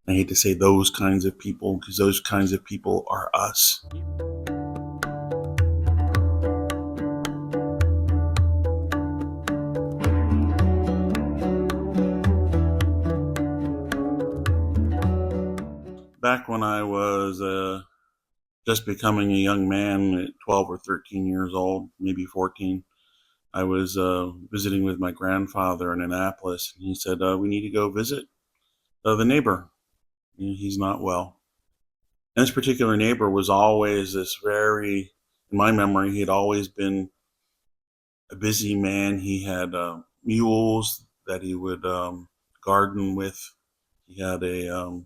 I hate to say those kinds of people because those kinds of people are us. Back when I was just becoming a young man at 12 or 13 years old, maybe 14, I was visiting with my grandfather in Annapolis. And he said, "We need to go visit the neighbor. He's not well." And this particular neighbor was always this very, in my memory, he had always been a busy man. He had mules that he would garden with. He had a um,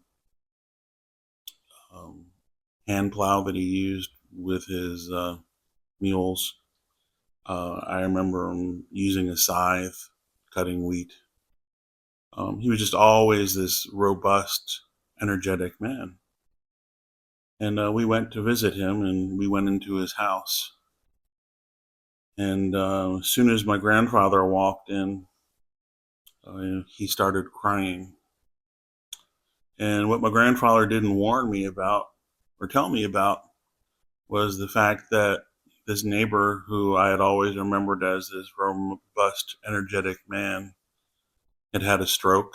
hand plow that he used with his mules. I remember him using a scythe, cutting wheat. He was just always this robust, energetic man. And we went to visit him, and we went into his house. And as soon as my grandfather walked in, he started crying. And what my grandfather didn't warn me about or tell me about was the fact that this neighbor, who I had always remembered as this robust, energetic man, had had a stroke.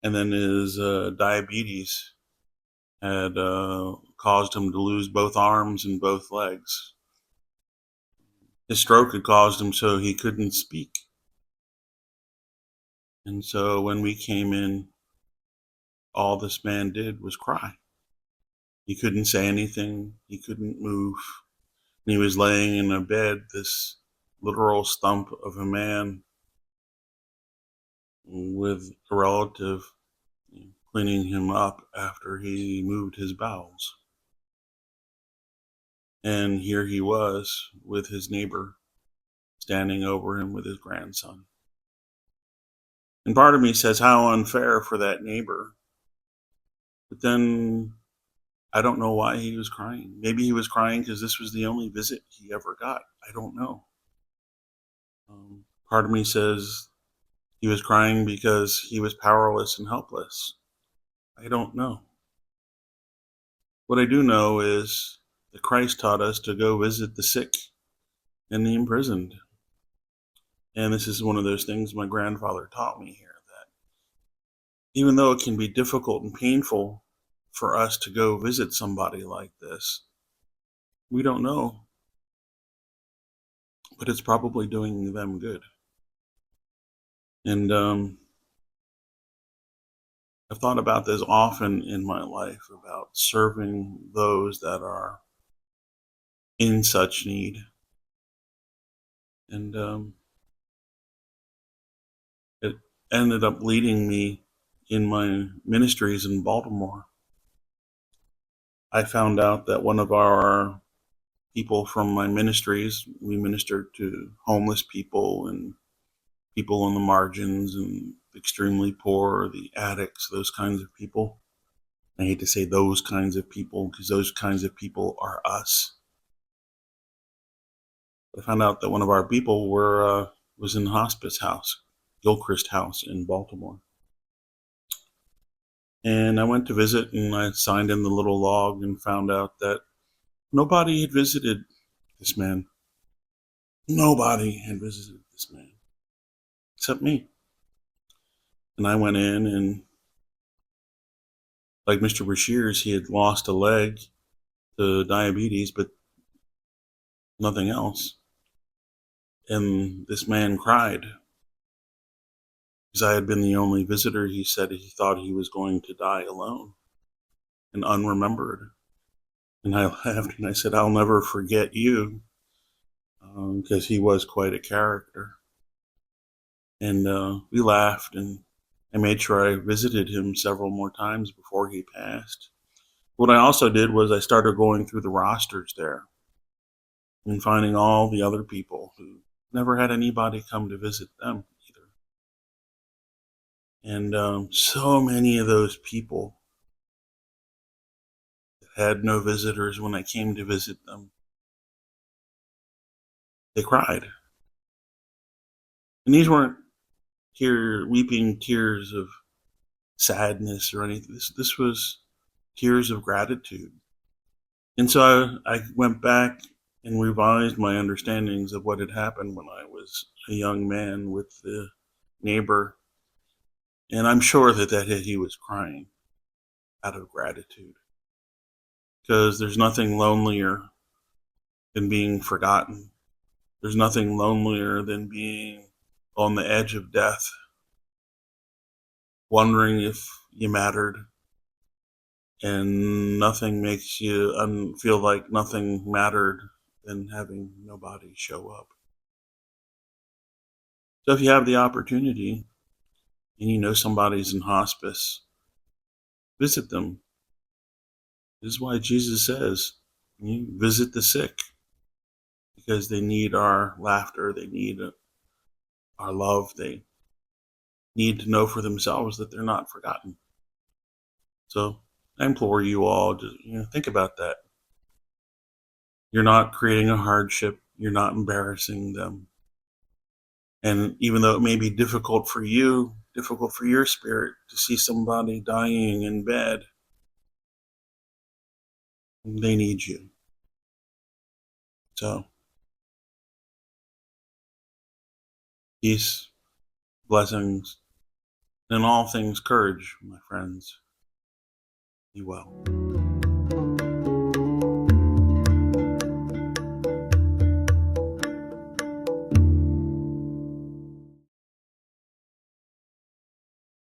And then his diabetes had caused him to lose both arms and both legs. His stroke had caused him so he couldn't speak. And so when we came in, all this man did was cry. He couldn't say anything, he couldn't move. And he was laying in a bed, this literal stump of a man with a relative cleaning him up after he moved his bowels. And here he was with his neighbor standing over him with his grandson. And part of me says, how unfair for that neighbor. But then I don't know why he was crying. Maybe he was crying because this was the only visit he ever got. I don't know. Part of me says he was crying because he was powerless and helpless. I don't know. What I do know is that Christ taught us to go visit the sick and the imprisoned. And this is one of those things my grandfather taught me here, that even though it can be difficult and painful for us to go visit somebody like this, we don't know, but it's probably doing them good. And I've thought about this often in my life about serving those that are in such need. And it ended up leading me in my ministries in Baltimore. I found out that one of our people from my ministries, we ministered to homeless people and people on the margins and extremely poor, the addicts, those kinds of people. I hate to say those kinds of people because those kinds of people are us. I found out that one of our people was in hospice house, Gilchrist House in Baltimore. And I went to visit and I signed in the little log and found out that nobody had visited this man. Nobody had visited this man except me. And I went in, and like Mr. Bashir's, he had lost a leg to diabetes, but nothing else. And this man cried because I had been the only visitor. He said he thought he was going to die alone and unremembered. And I laughed and I said, I'll never forget you, because he was quite a character. And we laughed, and I made sure I visited him several more times before he passed. What I also did was I started going through the rosters there and finding all the other people who never had anybody come to visit them either. And so many of those people had no visitors when I came to visit them. They cried. And these weren't weeping tears of sadness or anything. This was tears of gratitude. And so I went back and revised my understandings of what had happened when I was a young man with the neighbor. And I'm sure that he was crying out of gratitude, because there's nothing lonelier than being forgotten. There's nothing lonelier than being on the edge of death, wondering if you mattered, and nothing makes you feel like nothing mattered than having nobody show up. So if you have the opportunity and you know somebody's in hospice, visit them. This is why Jesus says, you visit the sick, because they need our laughter, they need our love, they need to know for themselves that they're not forgotten. So I implore you all to think about that. You're not creating a hardship, you're not embarrassing them. And even though it may be difficult for you, difficult for your spirit to see somebody dying in bed, they need you. So, peace, blessings, and in all things courage, my friends. Be well.